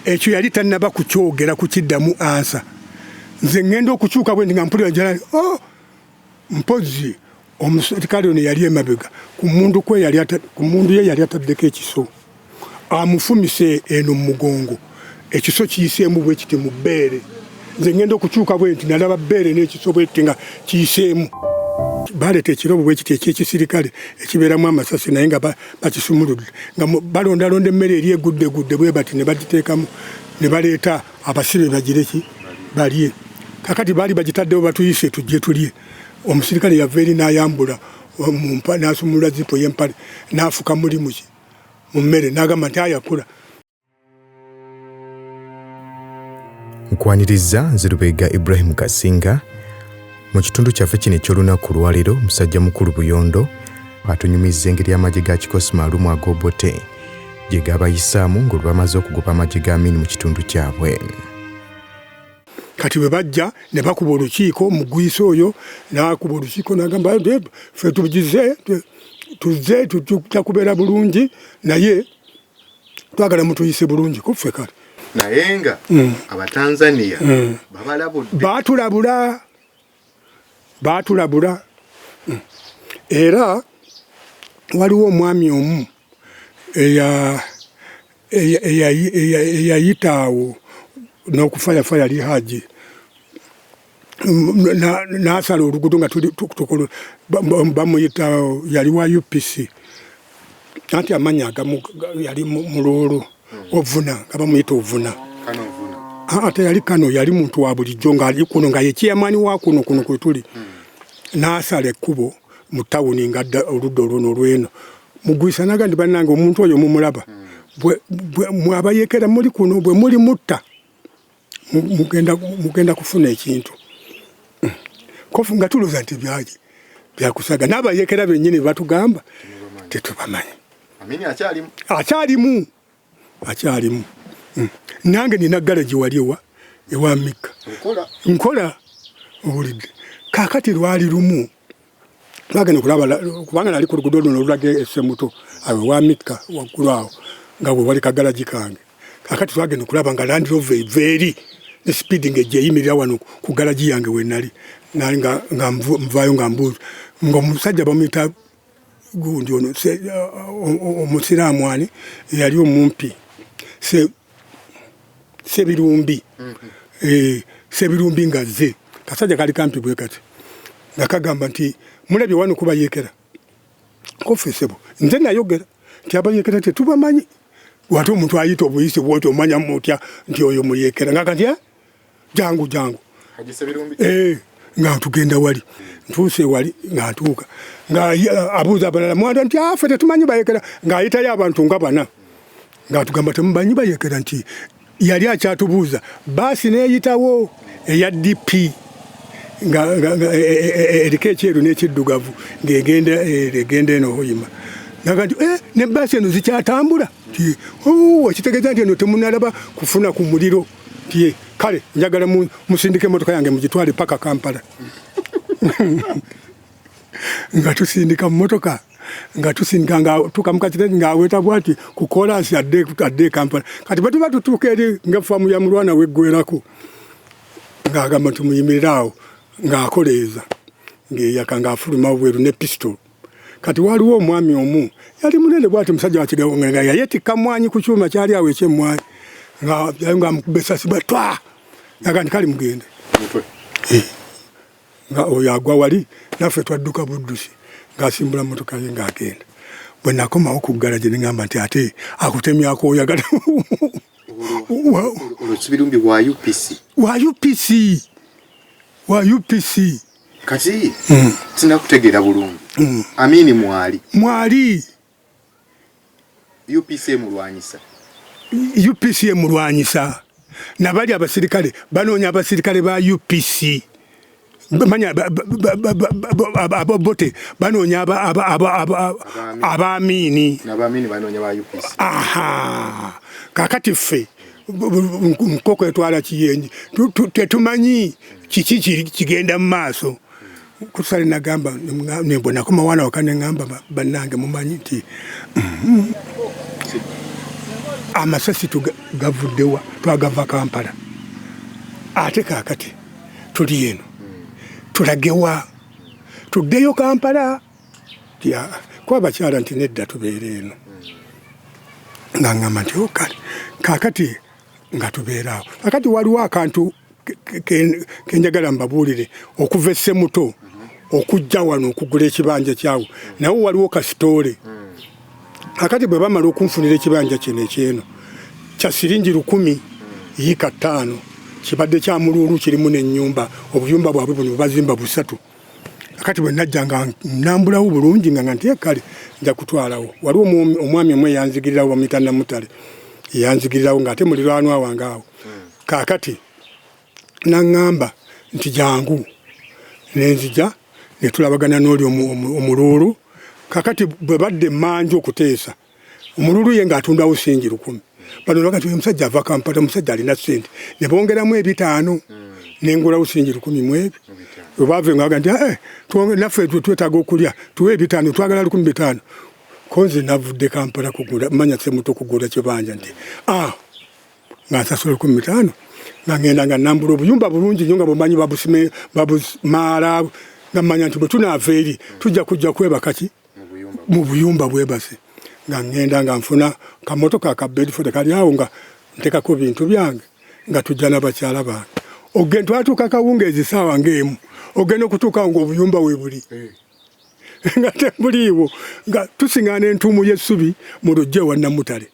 Ekyo yali tannaba kukyogera kukiddamu ansa. Nze ngenda okukyuka bwe nga mpulira njala mpozi omusirikale ono yali emabega ku mundu ye yali ataddeko ekiso amufumise eno mu mugongo ekiso kiyiseemu bwe kiti mu bbeere. Nze ngenda okukyuka bwe nti nalaba bbeere n'ekiso bwe kiti nga kiyiseemu. Baleeta ekirobo bwe kiti eky'ekisirikale ekibeeramu amasasi naye nga bakisumuludde nga balondalonda emmere eri egudde bwe bati ne bagiteekamu ne baleeta abasibe bagireki balye. Kakati baali bagitaddewo batuyise tujje tulye. Omusirikale yava eri n'ayambula n'asumulula zipo y'empale n'afuka muli mu mmere n'agamba nti ayakula. Nkwaniriza Nzirubega Ibrahim Kasinga mu kitundu kyaffe kino eky'olunaku lwaleero musajja mukulu Buyondo atunyumizza engeri amagye ga kikosi maalumu ag'Obote gye gabayisaamu ng'olwo bamaze okugoba amagye ga Amini mu kitundu kyabwe. Kati bwe bajja ne bakuba olukiiko mugwisa oyo n'akuba olukiiko n'agamba ffe tugize tuzze tujja kubeera bulungi naye twagala mutuyise bulungi ku ffe kale. Naye nga Abatanzania babalabudde baatulabula era waliwo omwami omu eyayitaawo n'okufayafaya yali HAJJI n'asala oluguudo nga bamuyita yali wa UPC anti amanya agamu yali muloolo ovuna nga bamuyita ovuna ate yali kano yali muntu wa bulijjo ng'ali kuno nga ye chairman wa kuno kwe tuli n'asala ekkubo mu tawuni ng'adda oludda olwo n'olweno mugwisa naga ndi bannange omuntu oyo mumulaba mwabayekera muli kuno bwe muli mutta mugenda kufuna ekintu kofu nga tuloza nti byakusaga n'abayekera bennyini batugamba tetubamanyi. Amini akyalimu nange nina galaji wali ewa Mika nkola obulidde kakati lwali lumu twagenda kulaba kubanga nali ku luguudo luno olulaga Essemuto awo wa Mika waggulu awo nga bwe wali kagalaji kange kakati twagenda kulaba nga Land Rover eri ne speeding ejja eyimirira wano ku galaji yange we nali nga mvaayo nga mbuuza ng'omusajja bamuyita gundi ono omusiraamu ani yali omumpi SSEBIRUMBI SSEBIRUMBI ngazze kasajja kali kampi bwe kati nga kagamba nti mulabye wano kubayekera kofesebo nze nayogera nti abayekera tetubamanyi wate omuntu ayita obuyise bwoti omanya mutya nti oyo muyekera nga kati jangu nga tugenda wali ntuuse wali nga ntuuka nga abuuza abalala mwanda nti ffe tetumanyi bayekera ng'ayitayo abantu nga bana nga tugamba temumanyi bayekera nti yali akyatubuuza baasi neeyitawo eya DP nga eriko ekyeru n'ekiddugavu ng'egenda eno Hoima naga nti ne baasi eno zikyatambula ti ekitegeeza nti eno temunalaba kufuna ku muliro ti kale njagala musindike emotoka yange mugitwale paka Kampala nga tusindika mu motoka nga tusindika nga tukamukatire nga aweta bwati ku kolansi adde Kampala kati batu batutuuka eri nga famu ya mulwana weggwerako nga agamba tumuyimirirawo ng'akoleeza ng'eyaka ng'afuluma obweru ne pistol kati waliwo omwami omu yali munene bwati musajja wa Kigawo nga yayetikka mwanyi ku kyuma kyali awo ekyemmwanyi nga amukubba essasi batwa nga kali mugende nga oyo agwa wali naffe twadduka buddusi ng'asimbula motoka ye ng'agenda bwe nakomawo ku galaji ne ngamba nti ate akutemyako oyagala SSEBIRUMBI wa UPC kati sinakutegeera bulungi. Amini mwali UPC emulwanyisa nabali abasirikale banoonya abasirikale ba UPC manya Abobote banoonya Amini n'Amini banoonya ba UPC. Aha kakati ffe nkoko etwala kiyenji tetumanyi kiki kigenda mu maaso kusali nagamba nembona ko mawana wakane ngamba banange mumanyi nti amasasi tugavuddewa twagava Kampala ate kakati tuli eno tulagewa tuddeyo Kampala kwa bakyala nti nedda tubeere eno nga ngamba nti okale kakati nga tubeeraawo kakati waliwo akantu kenjagala mbabuulire okuva essemuto okujja wano okugula ekibanja kyawo nawo waliwo kasitoole kakati bwe bamala okunfunira ekibanja kino ekyeno kya siringi 10 yiika 5 kibadde kya mululu kirimu n'ennyumba obuyumba bwabwe buno bazimba busatu kakati bwe najja nga nambulawo bulungi nga nti kale nja kutwalawo waliwo omwami omwe yanzigirirawo bamuyita Namutale yanzigirirawo ng'ate muliraanwa wange awo kakati naŋŋamba nti jangu nenzija netulabagana n'oli omululu kakati bwe badde mmanju okuteesa omululu ye ng'atundawo singi 10 bano bakati omusajja ava Kampala omusajja alina ssente ne bongeramu 5 nengulawo singi 10 mu ebyo bwe baave nga baga nti naffe twetaaga okulya tuwe 5 twagala 15 konze navudde Kampala kugula manya semuto kugula kibanja nti nga nsasula 15 nga ngenda nga nambula obuyumba bulungi nnyo nga bumanyi babusmaala nga mmanya nti bwe tunaava eri tujja kujja kwebaka ki mu buyumba bwebase nga ngenda nga nfuna kamotoka akabedford kali awo nga ntekako bintu byange nga tujja n'abakyala bange ogenda twatuuka kawungeezi ssaawa ng'emu ogenda okutuuka nga obuyumba we buli nga tebuliiwo nga tusiŋŋaana entuumu y'essubi mu lujja ewa Namutale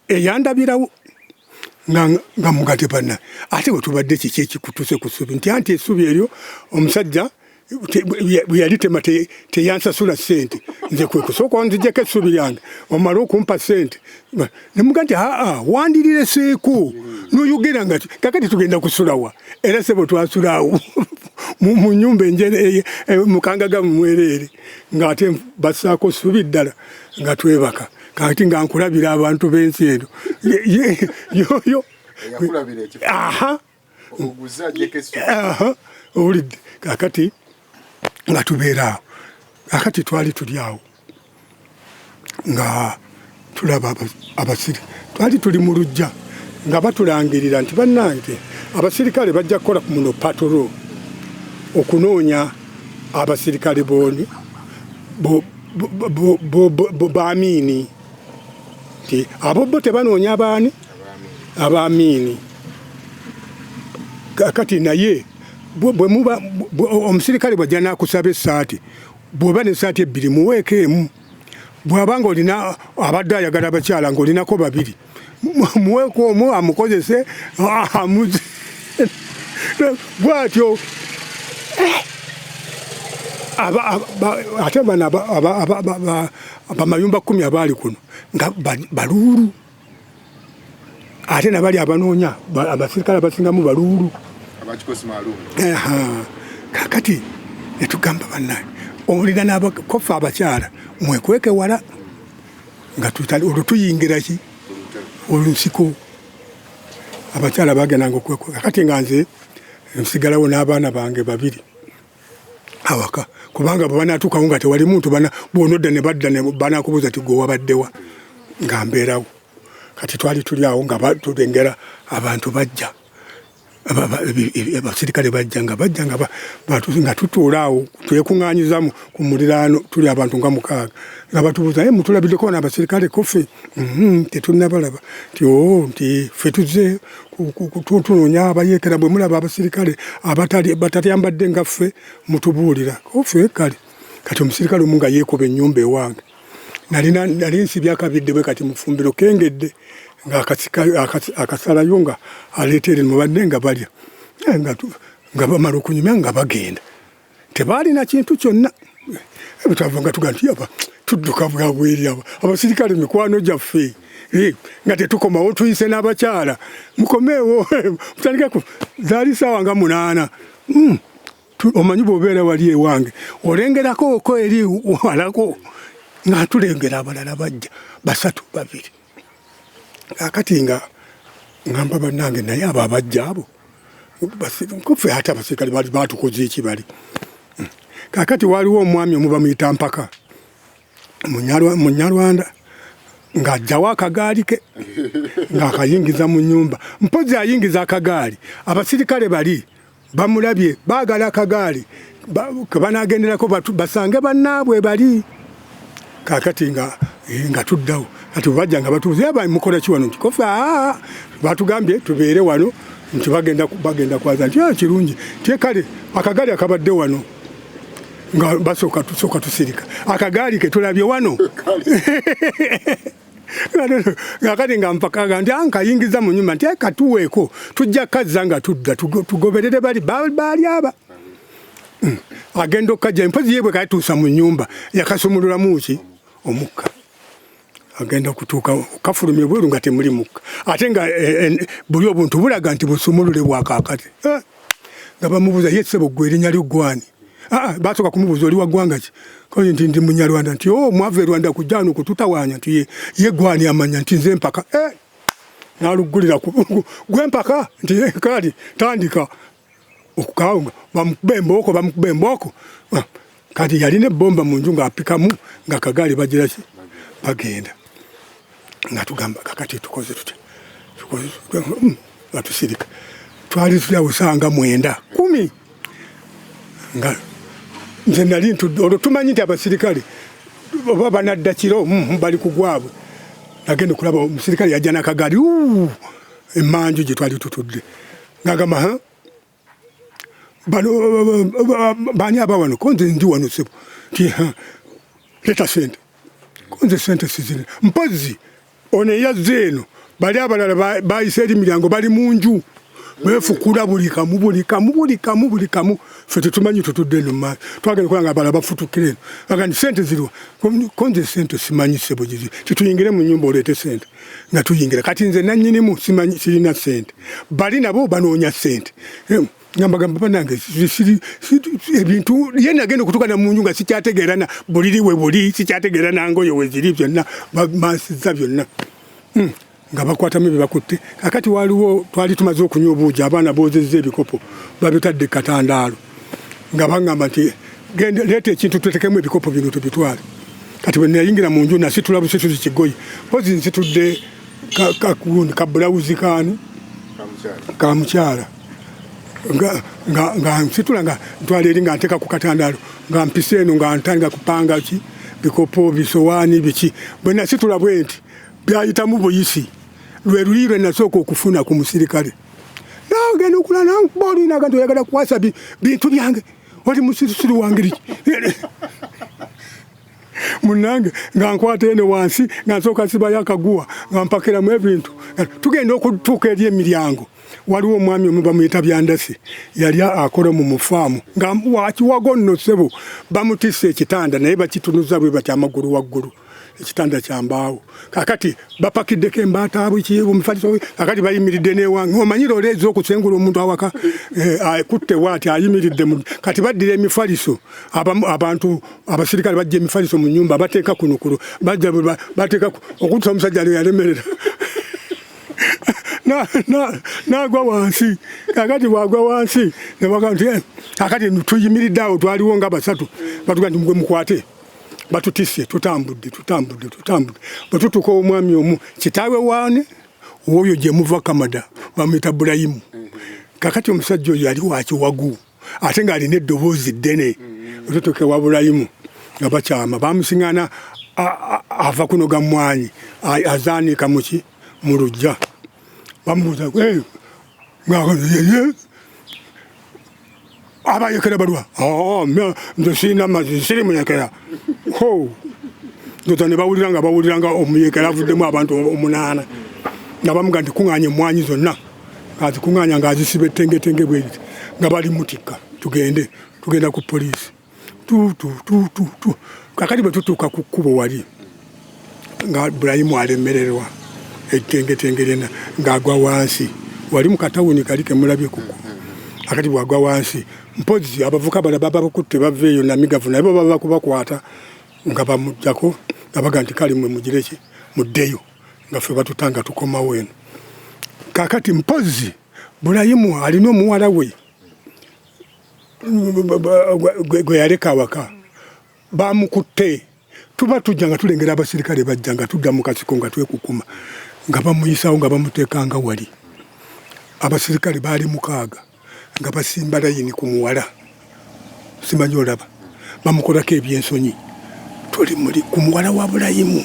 eyandabirawo nga mugate banna ate bwe tubadde kiki ekikutuse ku ssubi nti anti essubi eryo omusajja bwe yali tema teyansasula ssente nze kwe kusooka onzijjako essubi lyange omala okumpa ssente ne muga nti wandirireseeko n'oyogera nga kakati tugenda kusulawa era se bwe twasulaawo mu nnyumba mukangaga mu mwereere ng'ate bassaako ssubi ddala nga twebaka kakati nga nkulabira abantu b'ensi eno yoyo owulidde kakati nga tubeeraawo kakati twali tuli awo nga tulaba abasiri twali tuli mu lujja nga batulangirira nti bannange abasirikale bajja kukola ku muno patolo okunoonya abasirikale booni baamiini nti abo bo tebanoonya abaani abaamiini kakati naye bwe muba omusirikale bwajja n'akusaba essaati bw'oba n'essaati 2 muweeko emu bw'abanga olina abadde ayagala abakyala ng'olinako 2 muweeko omu amukozese bw'atyo ate bano abamayumba 10 abaali kuno nga baluulu ate nabali abanoonya abasirikale abasingamu baluulu kakati netugamba bannaye olina n'abakofa abakyala mwekweke wala nga olwo tuyingira ki olunsiko abakyala bagendanga okwekwe kakati nga nze nsigalawo n'abaana bange 2 awaka kubanga bwe banaatuukawo nga tewali muntu bwonodda ne badda ne banaakubuuza ti gwe wabaddewa nga mbeerawo kati twali tuli awo nga tulengera abantu bajja abasirikale bajja nga tutuula awo twekuŋŋaanyiza ku muliraano tuli abantu nga 6 nga batubuuza mutulabiddeko n'abasirikale kofe tetunnabalaba nti ffe tuzze tunoonya abayeekera bwe mulaba abasirikale batatyambadde nga ffe mutubuulira kofe kale kati omusirikale omu nga yeekuba ennyumba ewange nali nsibye akabidde bwe kati mufumbiro kengedde nga akasalayo nga aleetere mubadde nga balya nga bamala okunyumya nga bagenda tebaalina kintu kyonna ebitava nga tuga nti aba tudduka bwabweri abasirikale mikwano gyaffe nga tetukomawo tuyise n'abakyala mukomeewo mutandikeku zaali ssaawa nga 8 omanyi bw'obeera wali ewange olengerako ko eri walako nga tulengera abalala bajja 3 2 kakati nga ngamba bannange naye abo abajja abo nkofe ate abasirikale batukoze eki bali kakati waliwo omwami omuba muyita mpaka munyarwanda ng'ajjawo akagaali ke ng'akayingiza mu nnyumba. Mpozi ayingiza akagaali, abasirikale bali bamulabye baagala akagaali ke banaagenderako basange bannaabwe bali. Kakati nga tuddawo kati bajja nga batuuze mukola ki wano kikofa batugambye tubeere wano nti bagenda kwaza nti kirungi nti kale akagaali akabadde wano nga basooka tusirika akagaali ke tulabye wano kakati nga mpaka nti ankayingiza mu nyumba nti katuweeko tujja kazza nga tudda tugoberere bali aba agenda okajja mpozi yebwe katuusa mu nyumba yakasumululamu ki omukka agenda kutuuka kafulumye bweru nga temuli mukka ate nga buli obuntu bulaga nti busumulule bwakakati nga bamubuuza ye ssebo ggwe erinnya ly'oggwani basooka kumubuuza oli wa ggwanga ki koye nti ndi munyarwanda nti mwava e Rwanda kujja wano kututawaanya nti ye ggwani amanya nti nze mpaka n'aluggulira gwe mpaka nti kali tandika okukawunga bamukuba embooko kati yalina ebbomba mu nju ng'apikamu nga kagaali bagira ki bagenda nga tugamba kakati tukoze tutya batusirika twali tulyawo sanga 9 10 nga nze nali ntudde olwo tumanyi nti abasirikale oba banadda kiro bali ku gwabwe nagenda okulaba omusirikale yajja n'akagaali emmanju gye twali tutudde ngagamba bani aba wano konze ndi wano sebo nti leta sente konze sente sizina mpozi ono yazze eno bali abalala bayise emiryango bali mu nju befukula buli kamu ffe tetumanyi tutudde eno mumaaso twagenda kulanga abala bafutukire eno aga nti sente ziriwa konze sente simanyi sebo gizi tituyingire mu nyumba oleete sente nga tuyingira kati nze nannyinimu simanyi sirina sente bali nabo banoonya sente ngambagamba banange ebintu ye nagenda okutukana mu nju nga sikyategeerana buliri we buli sikyategeerana ngoyo we ziri byonna bamasiza byonna nga bakwatamu bye bakutte kakati waliwo twali tumaze okunywa obuugi abaana boozezza ebikopo babitadde katandaalo nga baŋŋamba nti leeta ekintu tutekemu ebikopo bino tubitwale kati bwe nayingira mu nju nasitula busituzi kigoyi pozi nsitudde kabulawuzi kaani ka mukyala nga nsitula nga ntwala eri nga nteeka ku katandaalo nga mpisa eno nga ntandika kupanga ki bikopo bisowaani biki bwe nasitula bwe nti byayitamu buyisi lwe luli lwe nasooka okufuna ku musirikale nagenda okula nabolinaga nti oyagala kuwasa bintu byange oli musirisiri wange liki munange nga nkwata ene wansi nga nsooka sibayo akaguwa nga mpakiramu ebintu tugenda okutuuka eri emiryango waliwo omwami omu bamuyita Byandasi yali akola mu mufaamu nga wakiwago nno ssebo bamutisse ekitanda naye bakitunuza bwe batya amagulu waggulu ekitanda kyambaawo kakati bapakiddeko embaata omufaliso kakati bayimiridde newange omanyire oleeza okusengula omuntu awaka akutte waati ayimiridde kati baddira emifaliso abantu abasirikale bajja emifaliso mu nyumba bateeka kunukulo bateeka okutusa omusajja ali yalemerera nagwa wansi kakati bwagwa wansi nebaga nti kakati tuyimiridde awo twaliwo nga basatu batuga nti mugwe mukwate batutisse tutambudde batutuka omwami omu kitaawe waane oyo gye muva Kamada bamuyita Burayimu kakati omusajja oyo yali wakiwagu ate ng'alina eddoboozi ddene otutuke wa Burayimu nga bakyama bamusiŋŋana ava kunoga mmwanyi azaanika muki mu lujja bamubuuza abayekera balwa nze sirina mazzi siri muyekera ndoza ne bawulira nga omuyekera avuddemu abantu 8 nga bamuga nti kuŋŋaanya emmwanyi zonna ngazikuŋŋaanya ngazisiba ettengetenge bweriti nga bali mutikka tugenda ku poliisi kakati bwe tutuuka ku kkubo wali nga Burayimu alemererwa ettengetenge lyena ng'agwa wansi wali mu katawuni kali kemulabye kuko akati bwagwa wansi mpozi abavuka bala baba bakutte baveeyo namigavu nabo baba kubakwata nga bamujjako nga baga nti kali mwe mugireki muddeyo nga ffe batutanga tukomawo eno kakati mpozi Burayimu alina omuwala we gwe yaleka awaka bamukutte tuba tujja nga tulengera abasirikale bajja nga tudda mu kasiko nga twekukuma nga bamuyisawo nga bamuteekanga wali abasirikale baali 6 nga basimba layini ku muwala simanyi olaba bamukolako ebyensonyi tuli muli ku muwala wa Bulayimu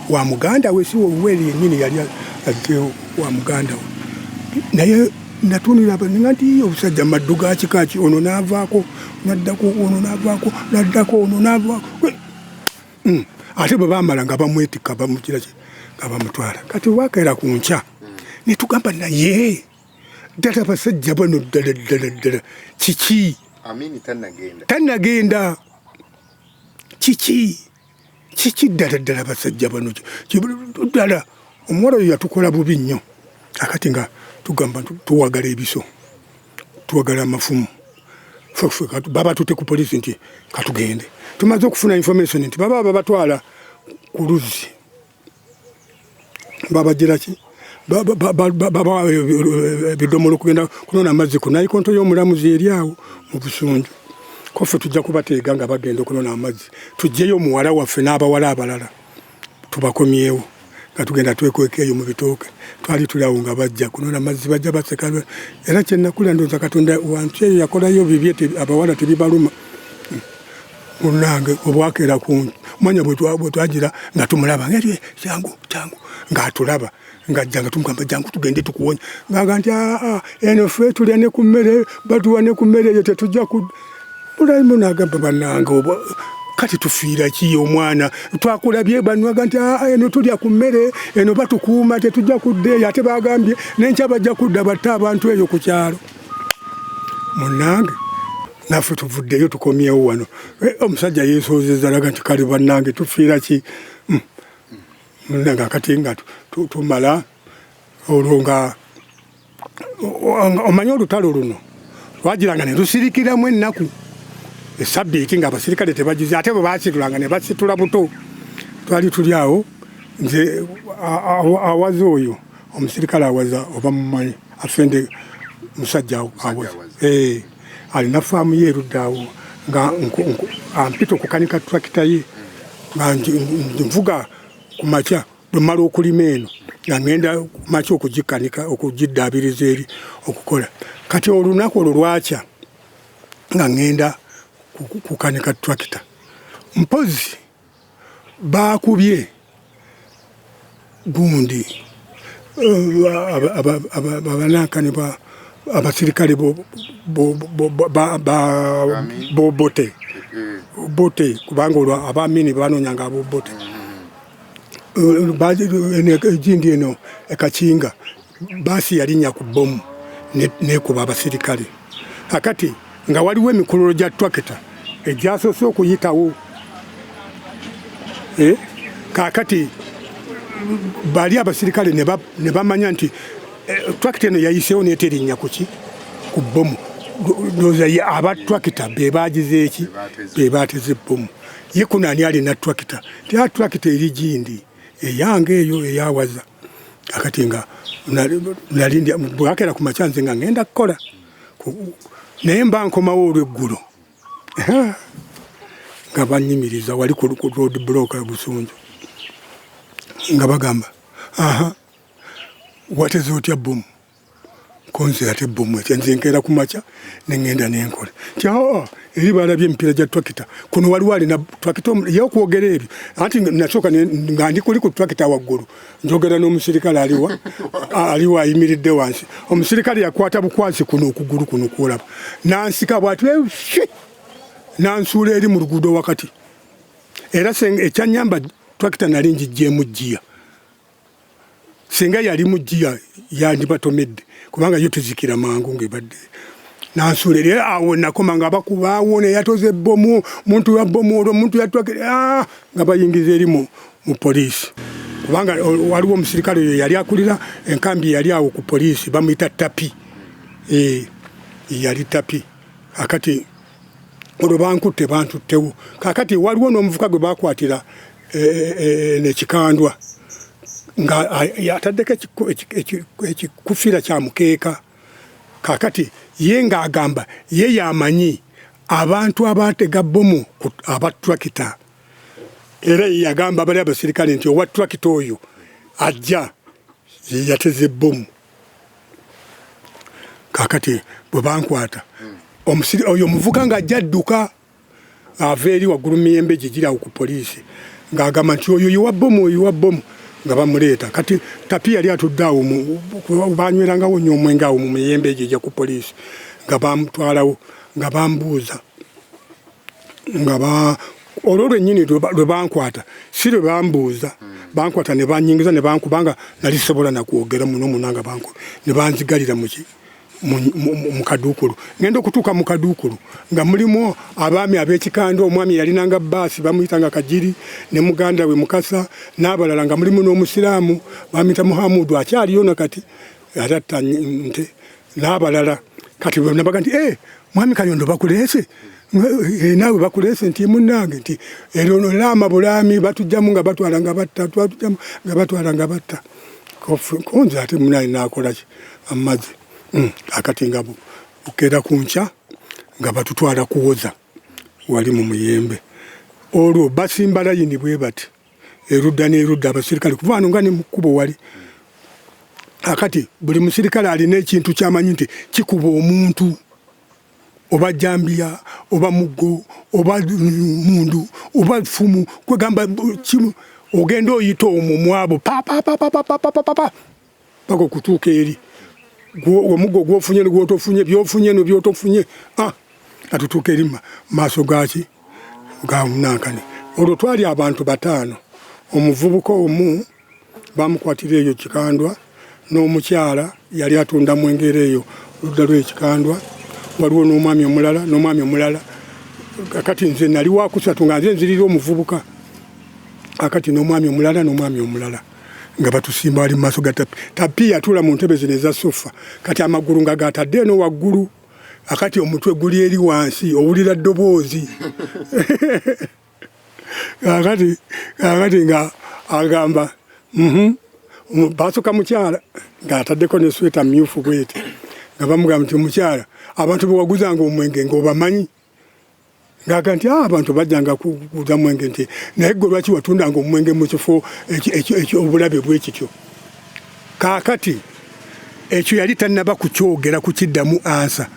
wa muganda we siwo Uweri yennyini yali addewo wa muganda we naye natunira abaninga nti obusajja maddu ga kikaki ono naavaako naddako ono naavaako naddako ono naavaako ate bwe baamala nga bamwetikka bamukira nga bamutwala kati wakeera ku nkya ne tugamba naye ddala basajja bano ddala kiki tannagenda kiki ddala basajja bano ddala omuwala oyo yatukola bubi nnyo akati nga tugamba tuwagala ebiso tuwagala amafumu baba tute ku polisi nti katugende tumaze okufuna information nti baba babatwala ku luzzi babagira ki baba bidomolo kugenda kunona amazzi ku nayikonto y'omulamuzi eri awo mu Busunju kofe tujja kubateega nga bagenda okunona amazzi tujjeyo omuwala waffe n'abawala abalala tubakomyewo nga tugenda twekwekeeyo mu bitooke twali tulawo nga bajja kunona amazzi bajja baseka era kyenakula ndooza Katonda wantu eyo yakolayo bibye abawala tebibaluma munange obwakeera ku mwanya bwe twagira nga tumulaba ngeri jangu ng'atulaba ng'ajja nga tumugamba jangu tugende tukuwonya ng'aga nti eno ffe tulya ne ku mmere batuwa ne ku mmere eyo tetujja ku Bulayimu n'agamba bannange kati tufiira ki omwana twakulabye banwaga nti eno tulya ku mmere eno batukuuma tetujja kuddeeyo ate bagambye n'enkya bajja kudda batte abantu eyo ku kyalo munnange naffe tuvuddeyo tukomyewo wano omusajja yeesoozezza laga nti kale bannange tufiira ki munnange akati nga tumala olwo nga omanyi olutalo luno lwagiranga ne lusirikiramu ennaku esabbiiti nga abasirikale tebagize ate bwe baasitulanga ne basitula buto twali tuli awo nze awaza oyo omusirikale awaza oba mumanyi afende musajja awaza alina faamu ye eruddaawo nga ampita okukanika tulakita ye nga nvuga ku makya bwe mmala okulima eno nga ngenda ku makya okugikanika okugiddaabiriza eri okukola kati olunaku olwo lwakya nga ngenda kukanika tulakita mpozi baakubye gundi abanankani abasirikale bote kubanga olwo abamini banonyanga abobote ejindi eno ekakinga basi yalinnya ku bomu nekuba abasirikale akati nga waliwo emikololo gya twakita egyasoose okuyitawo kakati bali abasirikale ne bamanya nti twakita eno yayiseewo neterinnya kuki ku bomu doza aba twakita be bagize eki be bateze bomu ye kunani alina twakita ti twakita eri gindi eyange eyo eyawaza akati nga nalindi bwakera ku makyanze nga ngenda kukola naye mba nkomawo olw'eggulo nga banyimiriza wali ku road block ya Busunju nga bagamba wateze otya bomu konse ate bomu nze nkeera ku makya nengenda nenkola eri balabye emipiira gya twakita kuno waliwo alina twakita ye okwogera ebyo anti nasooka nga ndi kuli ku twakita waggulu njogera n'omusirikale aliwo ayimiridde wansi omusirikale yakwata bukwasi kuno okugulu kuno kwolaba nansika bwati nansuula eri mu luguudo wakati era ekyanyamba twakita nali njijjeemu jjiya singa yali mu jjiya yandibatomedde kubanga yo tezikira mangu ng'ebadde nansuulera awo nakoma nga bakubaawo neyatoze bomu muntu ya bomu olwo muntu yatwakira nga bayingiza eri mu poliisi kubanga waliwo omusirikale oyo yali akulira enkambi yali awo ku poliisi bamuyita tapi yali tapi akati olwo bankutte bantuttewo kakati waliwo n'omuvuka gwe bakwatira nekikandwa nga yataddeko ekikufiira kya mukeeka kakati ye ng'agamba ye yamanyi abantu abatega bomu abatrakita era yagamba bali abasirikale nti owa trakita oyo ajja yateze bomu kakati bwe bankwata oyo muvuka nga ajja adduka ava eri waggulu miyembe gye giri awo ku poliisi ng'agamba nti oyo yiwa bomu nga bamuleeta kati tapi yali atudde awo banywerangawo nnyo omwenge awo mu miyembe egyo ejja ku poliisi nga bamutwalawo nga bambuuza nga olwo lwennyini lwe bankwata si lwe bambuuza bankwata ne banyingiza ne bankubanga nali sobola nakwogera muno munanga ne banzigalira mu kaduukulu ngenda okutuuka mu kaduukulu nga mulimu abaami ab'ekikando omwami yalinanga baasi bamuyitanga Kajiri ne muganda we Mukasa n'abalala nga mulimu n'omusiraamu bamuyita Muhamudu akyaliyo nakati atatta nte n'abalala kati nabaga nti mwami Kayondo bakuleese naawe bakuleese nti munnange nti ero laama bulaami batujjamu nga batwala nga batta konze ate munayi naakolaki amazzi akati nga bukeera ku nkya nga batutwala kuwoza wali mu muyembe olwo basimba layini bwe bati erudda n'erudda abasirikale kuva wano nga ne mu kkubo wali akati buli musirikale alina ekintu kyamanyi nti kikuba omuntu oba jambiya oba muggo oba mundu oba fumu kwegamba kimu ogenda oyita omumwabo papa okutuuka eri omuggo gwofunye gwotofunye byofunye no byotofunye atutuuka eri maaso gaki gamunankane olwo twali abantu 5 omuvubuka omu bamukwatira eyo kikandwa n'omukyala yali atunda mu engero eyo ludda lw'ekikandwa waliwo n'omwami omulala akati nze nali wakusatu nga nze nzirira omuvubuka akati n'omwami omulala nga batusimba wali mu maaso ga tapi yatuula mu ntebe zino eza sofa kati amagulu nga gatadde eno waggulu akati omutwe guli eri wansi owulira ddoboozi akati nga agamba baasoka mukyala ng'ataddeko ne sweta myufu bwete nga bamugamba nti omukyala abantu bewaguzanga omwenge ng'obamanyi ng'aga nti abantu bajjanga kuguza mwenge nti naye gwe lwaki watundanga omwenge mu kifo obulabe bwekityo kaakati ekyo yali tannaba kukyogera kukiddamu ansa.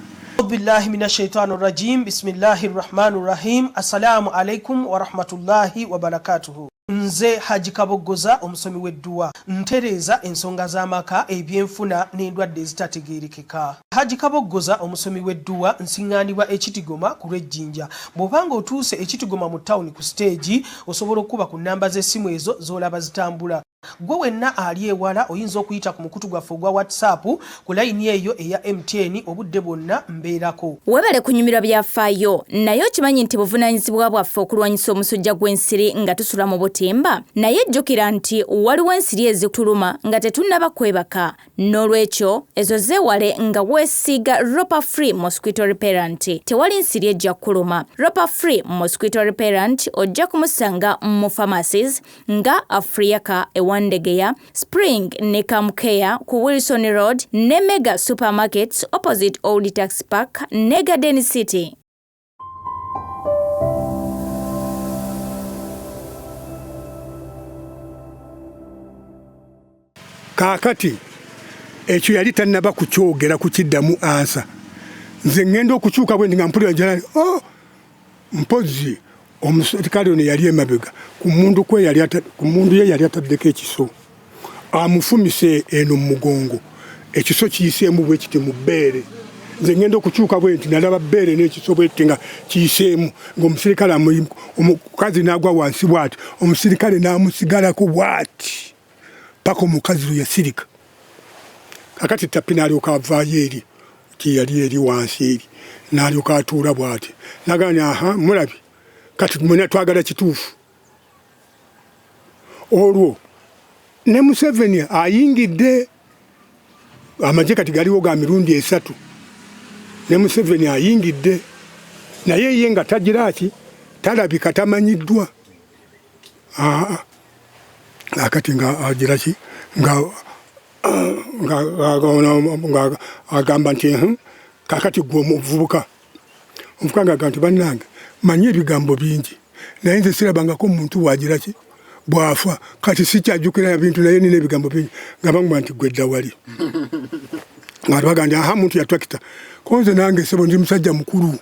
billahi minash shaitani rajim bismillahir rahmanir rahim assalamu alaikum wa rahmatullahi wa barakatuhu. Nze Haji Kaboggoza omusomi w'edduwa ntereeza ensonga z'amaka ebyenfuna n'endwadde ezitategeerekeka. Haji Kaboggoza omusomi w'edduwa nsiŋŋaanibwa ekitigoma ku lw'ejjinja. Bw'obanga otuuse ekitigoma mu ttawuni ku siteegi osobola okuba ku nnamba z'essimu ezo z'olaba zitambula. Gwe wenna ali ewala oyinza okuyita ku mukutu gwaffe ogwa WhatsApp ku layini eyo eya MTN obudde bwonna mbeerako. Webale kunyumirwa byafaayo naye okimanyi nti buvunaanyizibwa bwaffe okulwanyisa omusujja gw'ensiri nga tusula mu butimba. Naye jjukira nti waliwo ensiri ezituluma nga tetunnaba kwebaka. N'olwekyo ezo zeewale nga weesiiga Ropa Free Mosquito Repellent. Tewali nsiri ejja kuluma. Ropa Free Mosquito Repellent ojja kumusanga mu pharmacies nga Afriaka Wandegeya, Spring ne Kamukea ku Wilson Road ne Mega Supermarkets opposite Old Tax Park ne Garden City. Kaakati ekyo yali tannaba kukyogera kukiddamu ansa. Nze ngenda okukyuka bwe nga mpulira njalani mpozi omusirikale ono yali emabega ku mundu ye yali ataddeko ekiso amufumise eno mu mugongo ekiso kiyiseemu bwe kiti mu bbeere. Nze ngenda okukyuka bwe nti nalaba bbeere n'ekiso bwe kiti nga kiyiseemu ng'omusirikale omukazi n'agwa wansi bw'ati omusirikale n'amusigalako bw'ati paka omukazi lwe yasirika. Kakati tapi n'alyoka avaayo eri yali eri wansi eri n'alyoka atuula bw'ati n'agamba mulabi kati mwena twagala kituufu. Olwo ne Museveni ayingidde amagye kati galiwo ga mirundi 3 ne Museveni ayingidde naye ye nga tagiraki talabika tamanyiddwa akati nga agiraki nga agamba nti kakati gwe omuvubuka omufukanga kanti bannange manyi ebigambo bingi naye nze sirabangako omuntu wagira ki bwafa kati sikyajjukira bintu naye nina ebigambo bingi nga bangamba nti gwedda wali nga bagamba aha muntu yatwakita konze nange sebo ndi musajja mukulu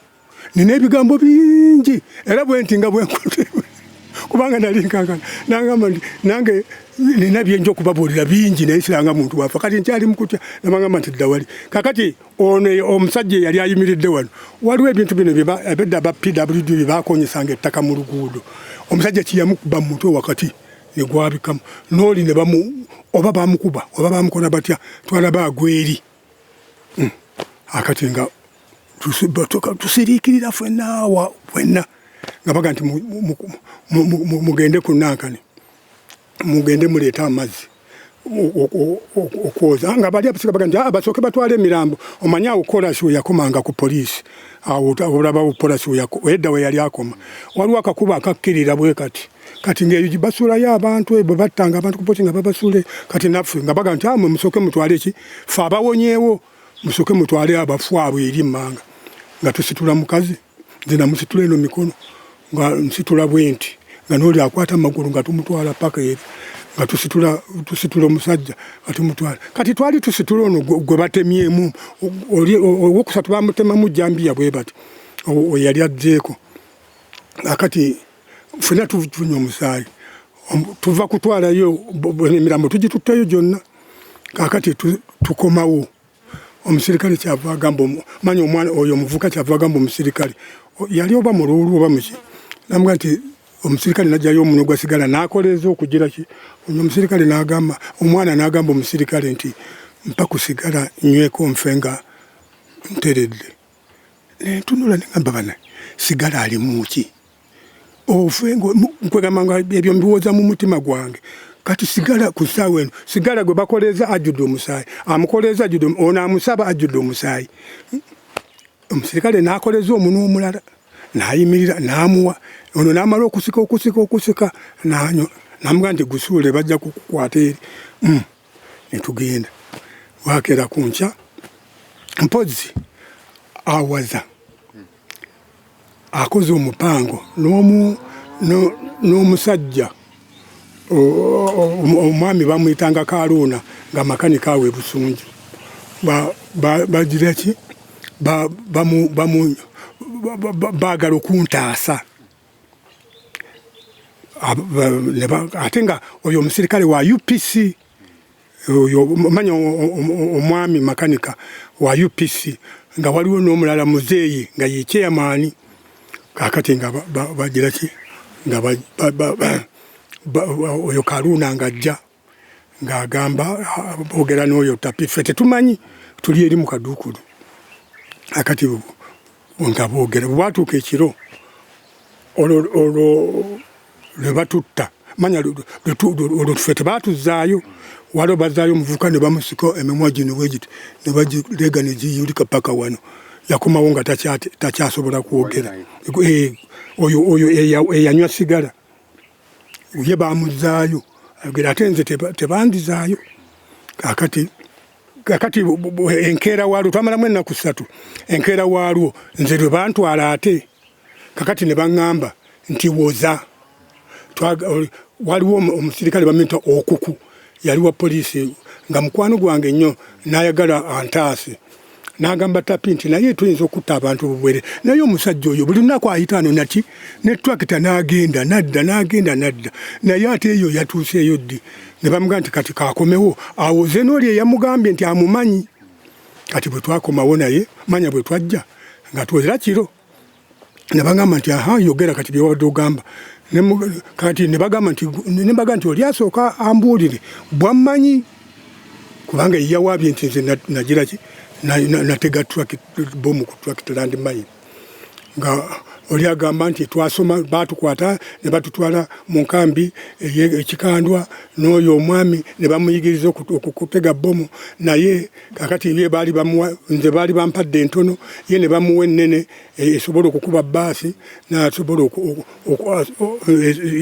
nina ebigambo bingi era bwenti nga bwenkote kubanga nali nkankana nangamba nti nange nina byenjo okubabuulira bingi naye siranga muntu wafa kati nkyali mukutya nabangamba nti dda wali kakati ono omusajja yali ayimiridde wano waliwo ebintu bino ebedda ba PWD bebakonyesanga ettaka mu luguudo omusajja kiyamukuba mu mutwe wakati ne gwabikamu n'oli ne oba bamukuba oba bamukola batya twalaba agweri akati nga tusiriikirira fwenna nga baga nti mugende ku Nankani mugende muleeta amazzi okwoza nga bali abasika baga nti basooke batwale emirambo omanyi awo kolasi we yakomanga ku poliisi awo olabawo polisi edda we yali akoma waliwo akakuba akakkirira bwe kati ng'eyo basuulayo abantu ebwe battanga abantu ku poti nga babasuule kati naffe nga baga nti mwe musooke mutwale ki fe abawonyeewo musooke mutwale abafu abo eri mmanga nga tusitula mukazi nze namusitula eno mikono nga nsitula bwenti nga n'oli akwata amagulu nga tumutwala paka eri nga tusitula omusajja nga tumutwala kati twali tusitula ono gwe batemyemu owokusatu bamutemamu jambiya bwe bati yali adzeeko akati ffenna tunywa omusaayi tuva kutwalayo emirambo tugituttayo gyonna kakati tukomawo omusirikale kyava agamba manyi omwana oyo omuvuka kyava agamba omusirikale yali oba mululu oba muki namugamba nti omusirikale najjayo omunwe gwasigala n'akoleeza okugira ki omusirikale n'agamba omwana n'agamba omusirikale nti mpa kusigala nyweko nfe nga nteredde ntunula negamba bana sigala ali muki nkwegamba nga ebyo mbiwooza mu mutima gwange kati sigala ku ssaawa eno sigala gwe bakoleeza ajjudde omusaayi amukoleeza ajjudde ono amusaba ajjudde omusaayi omusirikale n'akoleeza omunwa omulala n'ayimirira n'amuwa ono n'amala okusika n'amugamba nti gusuule bajja kukukwata eri netugenda wakeera ku nkya mpozi awaza akoze omupango n'omusajja omwami bamuyitanga Kaluuna nga makanika awe Busunju bagira ki baagala okuntaasa ate nga oyo omusirikale wa UPC oyo manyi omwami makanika wa UPC nga waliwo n'omulala muzeeyi nga ye chairman kakati nga bagira ki nga oyo Kaluuna ng'ajja ng'agamba boogera n'oyo tapi ffe tetumanyi tuli eri mu kaduukulu akati nga boogera bwatuuka ekiro olwo lwe batutta manya olwo ffe tebaatuzaayo waliwo bazaayo omuvubuka ne bamusika emimwa gino bwegiti ne bagireega ne giyulika paka wano yakomawo nga takyasobola kwogera oyo eyanywa sigala ye bamuzaayo ayogera ate nze tebandizaayo kakati enkeera waalwo twamalamu ennaku 3 enkeera waalwo nze lwe bantwala ate kakati ne baŋŋamba nti woza waliwo omusirikale bamuyita okuku yali wa poliisi nga mukwano gwange nnyo n'ayagala antaase n'agamba tapi nti naye tuyinza okutta abantu bubwere naye omusajja oyo buli lunaku ayitaano naki ne twakita n'agenda nadda naye ate eyo yatuuseeyo ddi ne bamugamba nti kati kaakomewo awo ze n'oli eyamugambye nti amumanyi kati bwe twakomawo naye manya bwe twajja nga twera kiro ne bagamba nti yogera kati bye wabadde ogamba kati ne bagamba nti oli asooka ambuulire bwammanyi kubanga yeyawaabye nti nze nagira ki natega bomu ku tractor land mine nga oli agamba nti twasoma batukwata ne batutwala mu nkambi ekikandwa n'oyo omwami ne bamuyigiriza okutega bomu naye kakati ye nze baali bampadde entono ye ne bamuwa ennene esobola okukuba baasi nasobola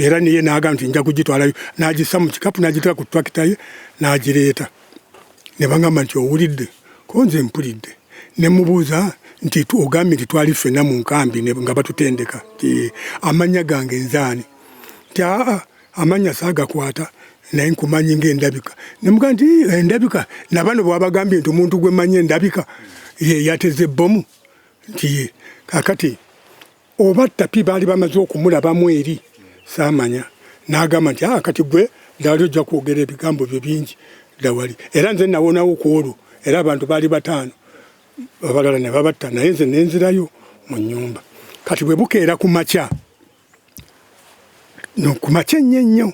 era niye n'agamba nti nja kugitwalayo n'agissa mu kikapu n'agitwala ku tractor ye n'agireeta ne bagamba nti owulidde ko nze mpulidde ne mubuuza nti ogambye nti twali ffenna mu nkambi nga batutendeka nti amanya gange nzaani nti amanya saagakwata naye nkumanyi ng'endabika ne mugamba nti endabika nabano bwabagambye nti omuntu gwe manyi endabika ye yateze bbomu nti kakati oba tapi baali bamaze okumulabamu eri saamanya n'agamba nti kati gwe dawali ojja kwogera ebigambo byo bingi dawali era nze nawonawo ku olwo era abantu baali 5 abalala ne babatta naye nze nenzirayo mu nnyumba kati bwe bukeera ku makya ennyo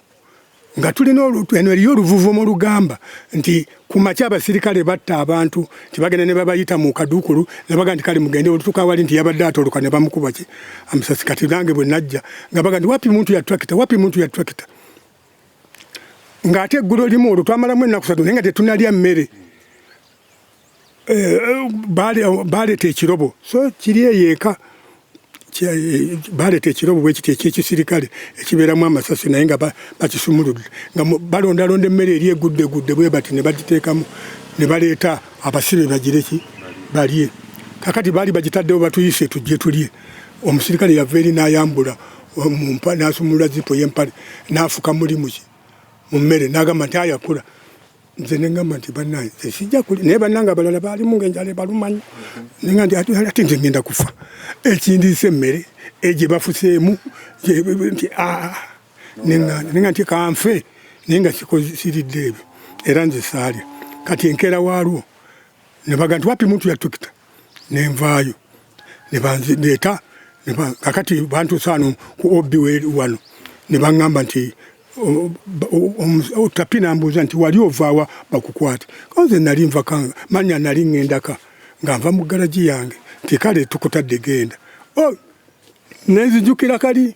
nga tulina eno eriyo oluvuvu mu lugamba nti ku makya abasirikale batta abantu tibagenda ne babayita mu kaduukulu ne baga nti kale mugende olutuka wali nti yabadde atoloka ne bamukuba ki amusasi kati nange bwe najja nga baga nti wapi muntu ya tractor ng'ate eggulo limu olwo twamalamu ennaku 3 naye nga tetunalya mmere baleeta ekirobo so kiri eyeeka baleeta ekirobo bwe kiti ekyekisirikale ekibeeramu amasasi naye nga bakisumuludde nga balondalonda emmere eri egudde bwe bati ne bagiteekamu ne baleeta abasibe bagire ki balye kakati baali bagitaddewo batuyise tujje tulye omusirikale yava eri n'ayambula n'asumulula zipo y'empale n'afuka mulimu ki mu mmere n'agamba nti ayakula nze nengamba nti bannange sijja kulya naye bannange abalala baalimu ng'enjala ebalumanyi nenga nti ate nze ngenda kufa ekindiisa emmere egye bafuseemu nti nenga nti kanfe naye nga siridde ebyo era nze saalya kati enkeera waalwo ne baga nti wapi muntu yatukita nenvaayo ne banzireeta kakati bantuusa wano ku obbi wano ne baŋŋamba nti tapi nambuuza nti wali ovaawa bakukwate kanze nali nva kanga manya nali ŋŋendaka nga nva mu garagi yange nti kale tukutadde genda nenzijukira kali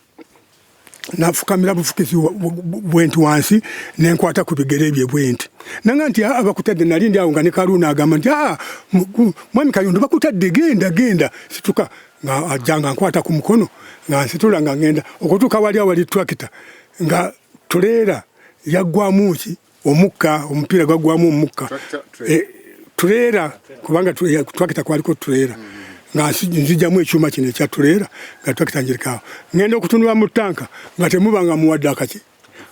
nafukamira bufukizi bwenti wansi nenkwata ku bigere bye bwenti nanga nti abakutadde nali ndi awo nga ne Kaluuna agamba nti mwami Kayondo bakutadde genda situka nga ajjanga nkwata ku mukono nga nsitula nga ngenda okutuuka wali tractor nga tuleera yaggwamu ki omukka omupiira gwaggwamu omukka tuleera kubanga tractor kwaliko tuleera nga nzijjamu ekyuma kino ekya tuleera nga tractor njirikawo ngenda okutunula mu tanka nga temubanga muwadde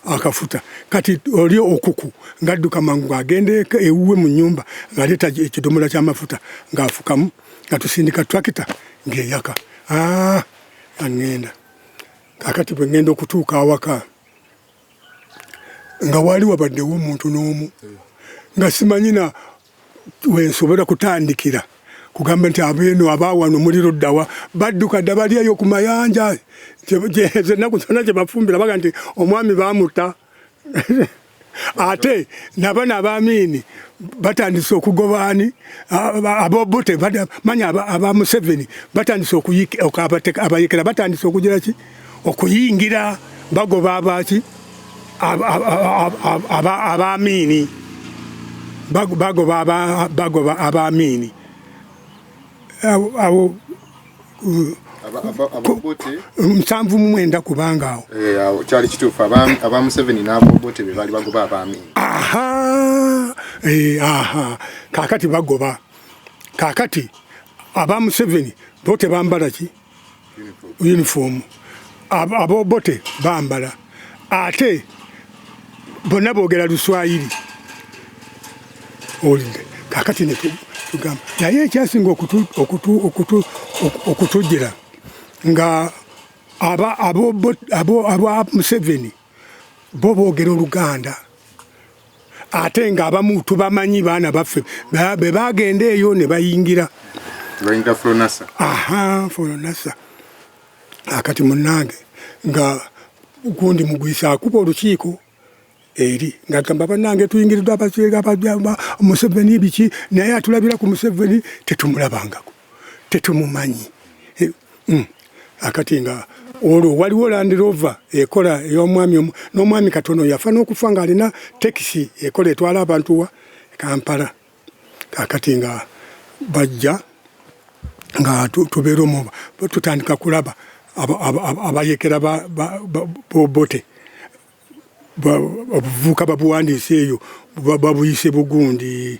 akafuta kati oli okuku ngadduka mangu agenda ewuwe mu nnyumba ngaleeta ekidomola ky'amafuta ng'afukamu nga tusindika tractor ng'eyaka angenda kakati bwe ngenda okutuuka awaka nga wali wabaddewo omuntu n'omu nga simanyina wensobora kutandikira kugamba nti abeeno abaawano muliro ddawa badduka dda balyayo ku mayanja ennaku zonna gye bafumbira baga nti omwami baamutta ate nabana abaamiini batandise okugobaani abobote manya aba Museveni batandise abayekera batandise okugira ki okuyingira bagoba abaki abaamiini bagoba abaamiini awo 7 kubanga awo kyali kituufu aba Museveni n'abobote be baali bagoba abaamiini kakati bagoba kakati aba Museveni bote bambala ki uniform abobote bambala ate bonna boogera Luswayiri olinde kakati ne tugamba naye ekyasinga okutujjira nga aba Museveni bo boogera Oluganda ate nga abamu tubamanyi baana baffe be bagenda eyo ne bayingira Flonasa akati munnange nga gundi mugwisa akuba olukiiko eri nga gamba bannange tuyingiriddwa abasiega Museveni biki naye atulabira ku Museveni tetumulabangako tetumumanyi akati nga olwo waliwo Land Rover ekola ey'omwami n'omwami katono yafa n'okufa ng'alina tekisi ekola etwala abantu wa Kampala akati nga bajja nga tubeera omuba tutandika kulaba abayekera bobote obuvubuka babuwandiise eyo babuyise bugundi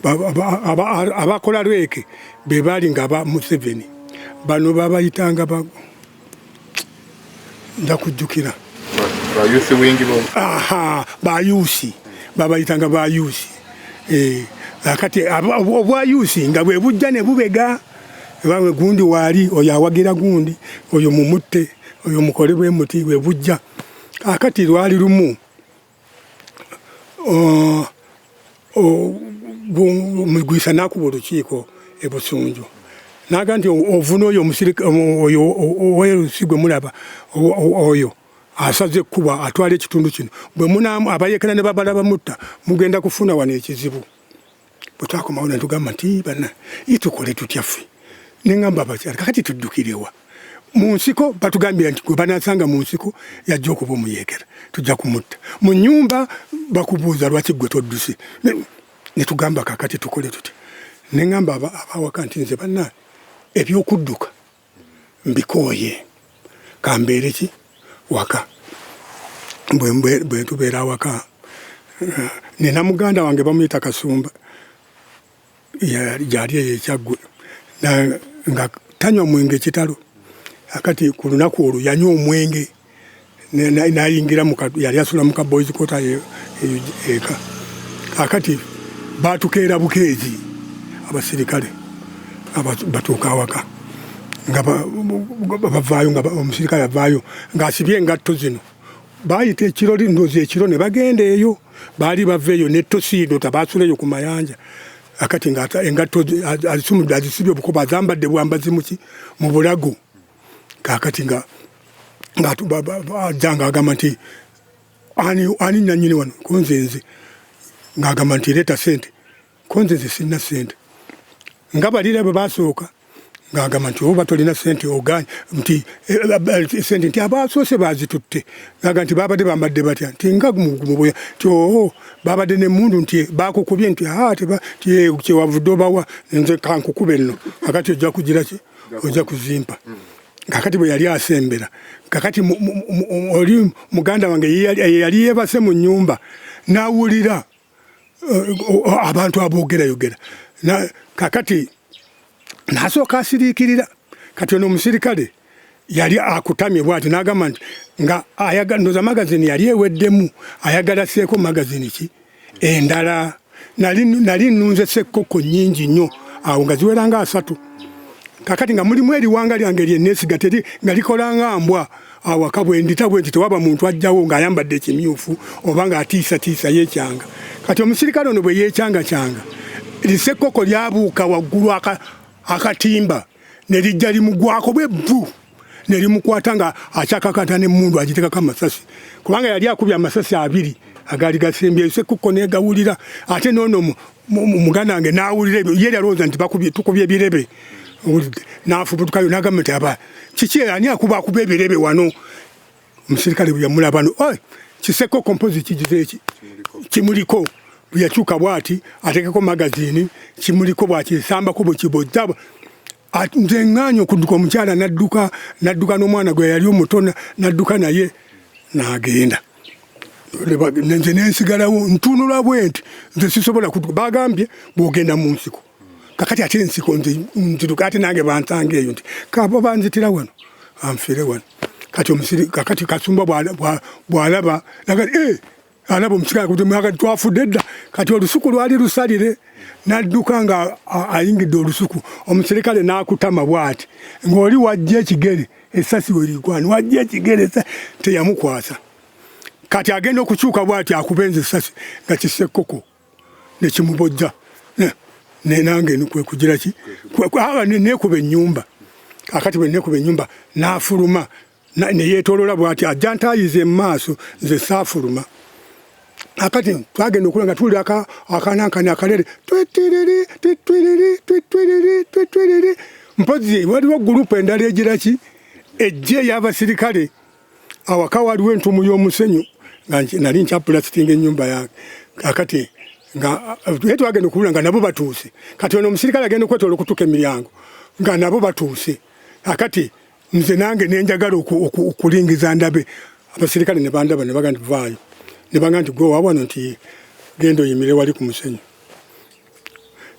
abakola lweke be baali nga aba Museveni bano babayitanga ndakujjukira bayusi wingi bo bayusi babayitanga bayusi akati obwayusi nga bwe bujja ne bubega bawe gundi wali oyo awagira gundi oyo mumutte oyo mukole bwe muti bwe bujja akati lwali lumu mugwisa nakuba olukiiko e Busunju naga nti ovuna oyo omusirika oyo owerusigwe mulaba oyo asaze kuba atwala ekitundu kino bwe munamu abayekana ne babala bamutta mugenda kufuna wana ekizibu bwetwakomawo ne tugamba nti bana itukole tutyaffe nengamba bakyala kakati tuddukirewa mu nsiko batugambira nti gwe banasanga mu nsiko yajja okuba omuyekera tujja kumutta mu nnyumba bakubuuza lwaki gwe todduse ne tugamba kakati tukole tutya nengamba abawaka nti nze bana ebyokudduka mbikooye kambeere ki waka bwe tubeera waka nina muganda wange bamuyita Kasumba yali ekyaggwe nga tanywa mwenge kitalo akati ku lunaku olwo yanywa omwenge nayingira yali asula mu kaboys kota eka akati batukeera bukeezi abasirikale batuuka awaka nga bavaayo nga omusirikale avaayo ng'asibye engatto zino baayita ekiroli ndoozi ekiro ne bagenda eyo baali baveeyo nettosiino tabaasuleyo ku mayanja akati nga engatto azisumudde azisibye obukoba azambadde bwambazi mu bulago kakati nga ajja ng'agamba nti ani nannyini wano konzenze ng'agamba nti leeta sente konzenze sirina sente nga balira bwe basooka ng'agamba nti oba tolina sente oganye nti sente nti abasoose bazitutte ng'agamba nti babadde bambadde batya nti nga gumuboya nti babadde n'emmundu nti bakukubye nti kyewavudde obawa nze kankukube nno kakati ojja kugira ki ojja kuzimpa kakati bwe yali asembera kakati oli muganda wange yali yeebase mu nnyumba n'awulira abantu aboogerayogera kakati nasooka asiriikirira kati ono omusirikale yali akutamye bwati n'agamba nti nga ndoza magazini yali eweddemu ayagala seeko magazini ki endala nali nnunze sekkoko nnyingi nnyo awo nga ziwera nga 3 kakati nga mulimu eriwanga lyange lyenneesiga teri nga likola nga mbwa awaka bwendita bwenti tewaba muntu ajjawo ng'ayambadde ekimyufu oba ng'atiisatiisa yeekyanga kati omusirikale ono bwe yeekyanga lisekkoko lyabuuka waggulu akatimba ne lijja limugwako bwebbu ne limukwata nga akyakakata n'emmundu agitekako amasasi kubanga yali akubye amasasi 2 agaali gasembye lisekkoko negawulira ate noono muganda wange n'awulira ebyo ye yalowooza nti tukubye ebirebe n'afubutukayo n'agamba nti aba kiki ani akuba ebirebe wano omusirikale bwe yamulaba no kisekkoko mpozi kigize eki kimuliko bwe yakyuka bw'ati atekeko magazini kimuliko bw'akisambako bwe kibojja nze ŋŋaanya okudduka omukyala n'adduka n'omwana gwe yali omuto n'adduka naye n'agenda nze nensigalawo ntunula bwe nti nze sisobola kudduka bagambye bw'ogenda mu nsiko kakati ate ensiko nziruka ate nange bantanga eyo nti kaba banzitira wano anfire wano kakati Kasumba bw'alaba alaba omusikale kuti twafudde dda kati olusuku lwali lusalire n'adduka nga ayingidde olusuku omusirikale n'akutama bw'ati ng'oli wajja ekigere essasi we ligwana wajja ekigere teyamukwasa kati agenda okukyuka bw'ati akubenza essasi nga kisekkoko ne kimubojja nange kwe kugira ki neekuba ennyumba akati bwe neekuba ennyumba n'afuluma ne yeetoolola bw'ati ajja ntaayize mu maaso nze saafuluma akati twagenda okula nga tuli akanankani akalere twitwiriri mpozi waliwo gurupu endala egira ki ejje ey'abasirikale awaka waliwo entumu y'omusenyu nga nali nkyapulasitinga ennyumba yange akati nga twagenda okula nga nabo batuuse kati ono omusirikale agenda okwetoola okutuka emiryango nga nabo batuuse akati nze nange nenjagala okulingiza ndabe abasirikale ne bandaba ne bagamba vaayo ne bagamba nti gwe wabona nti genda oyimire wali ku musenyu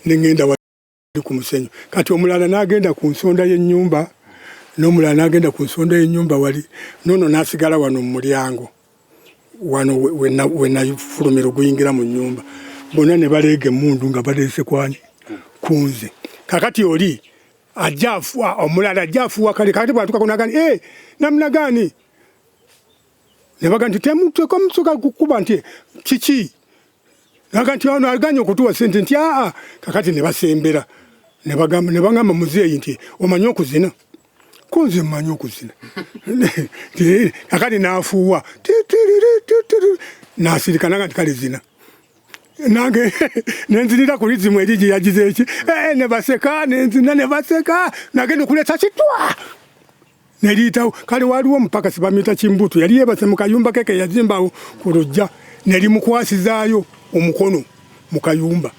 nengenda wali ku musenyu kati omulala n'agenda ku nsonda y'ennyumba n'omulala n'agenda ku nsonda y'ennyumba wali nono n'asigala wano mu mulyango wano we nafulumira okuyingira mu nnyumba bonna ne baleega emmundu nga baleese kwani kunze kakati oli ajja afuwa omulala ajja afuwa kale kakati bwatuka kunagani namna gani ne baga nti temutweko musuka kukuba nti kiki naga nti ono aganye okutuwa sente nti kakati ne basembera ne bagamba muzeeyi nti omanyi okuzina kunze mmanyi okuzina kakati n'afuuwa n'asirika naga nti kale zina nange nenzirira ku lizimu erigi yagize eki ne baseka nenzina ne baseka nagenda okuleeta kitwa neriyitawo kale waliwo omupakasi bamuyita Kimbutu yali yeebase mu kayumba keke yazimbawo ku lujja nerimukwasizaayo omukono mu kayumba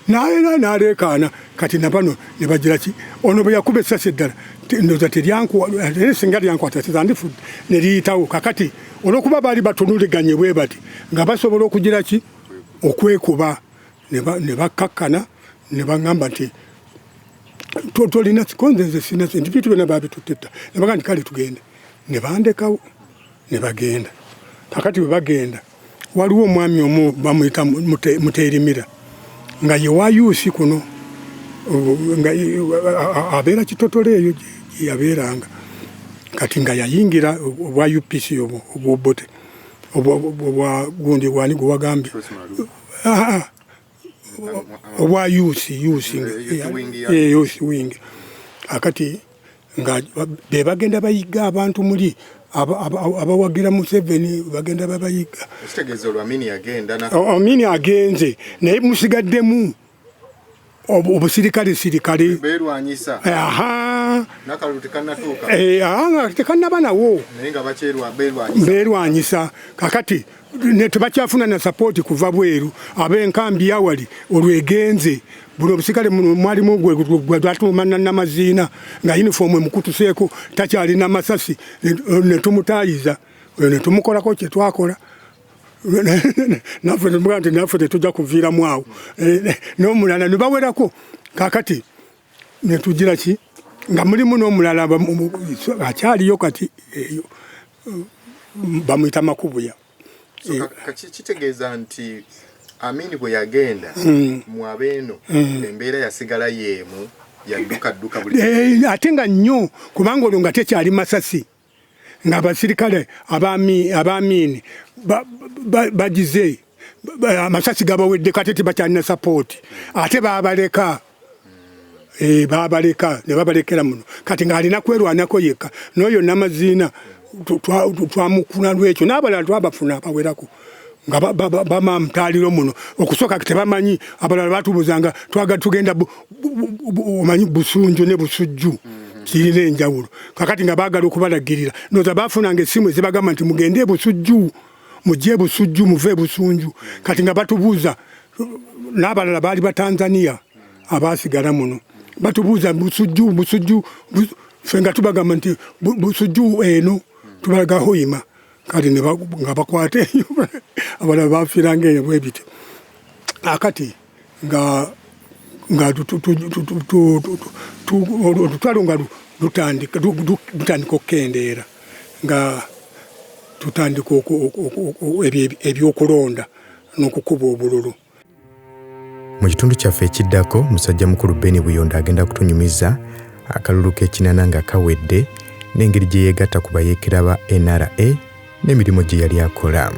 n'aleekaana kati nabano ne bagira ki ono bwe yakuba essasi eddala ndoza teryankuwa singa lyankwata tezandifudde neriyitawo kakati olwokuba baali batunuliganye bwe bati nga basobola okugira ki okwekuba ne bakkakkana ne baŋŋamba nti tolina konzenze sina sente bintu byonna babitutetta ne baga nti kale tugende ne bandekawo ne bagenda kakati bwe bagenda waliwo omwami omu bamuyita Muteerimira nga ye wa yuusi kuno nga abeera Kitotole eyo yabeeranga kati nga yayingira obwa UPC obwobote obwa gundi wani gwe wagambye obwa yuusi wingi akati nga be bagenda bayiga abantu muli abawagira Museveni bagenda babayiga kitegeeza olwamini yagenda na Amini agenze naye musigaddemu obusirikale beerwanyisa nakalulu tekannatuuka tekannaba nawo naye nga bakyerwa beerwanyisa kakati tebakyafuna na sapooti kuva bweru ab'enkambi yawali olwegenze buli obusirikale mwalimu gwe twatuumana n'amaziina nga yunifoomu emukutuseeko takyalina masasi ne tumutaayiza ne tumukolako kye twakola naffe tetujja kuviiramu awo n'omulala ne bawerako kakati ne tugira ki nga mulimu n'omulala akyaliyo kati eyo bamuyita Makubuya. Kitegeeza nti Amini bwe yagenda mu abeeno embeera yasigala yeemu yadduka buli ate nga nnyo kubanga olwo nga tekyali masasi nga abasirikale Amini bagize amasasi gabawedde kati tebakyalina sapooti ate babaleka ne babalekera muno kati ng'alina kwerwanako yekka n'oyo n'amaziina twamukuna lwekyo n'abalala twabafuna abawerako nga bamamutaaliro muno okusooka tebamanyi abalala batubuzanga tugenda omanyi busunju ne busujju kirina enjawulo kakati nga baagala okubalagirira noza bafunanga essimu ezibagamba nti mugende ebusujju mujje ebusujju muve ebusunju kati nga batubuuza n'abalala baali Batanzania abaasigala muno batubuuza busujju ffe nga tubagamba nti busujju eno tubalaga Hoima kati nga bakwata eyo abalala bafiiranga eyo bwe bityo akati nga olutwalo nga lutandika okukendeera nga tutandika ebyokulonda n'okukuba obululu. Mu kitundu kyaffe ekiddako musajja mukulu Ben Buyondo agenda kutunyumiza akalulu k'ekinana nga kawedde n'engeri gye yeegatta ku bayeekera ba NRA n'emirimu gye yali akola.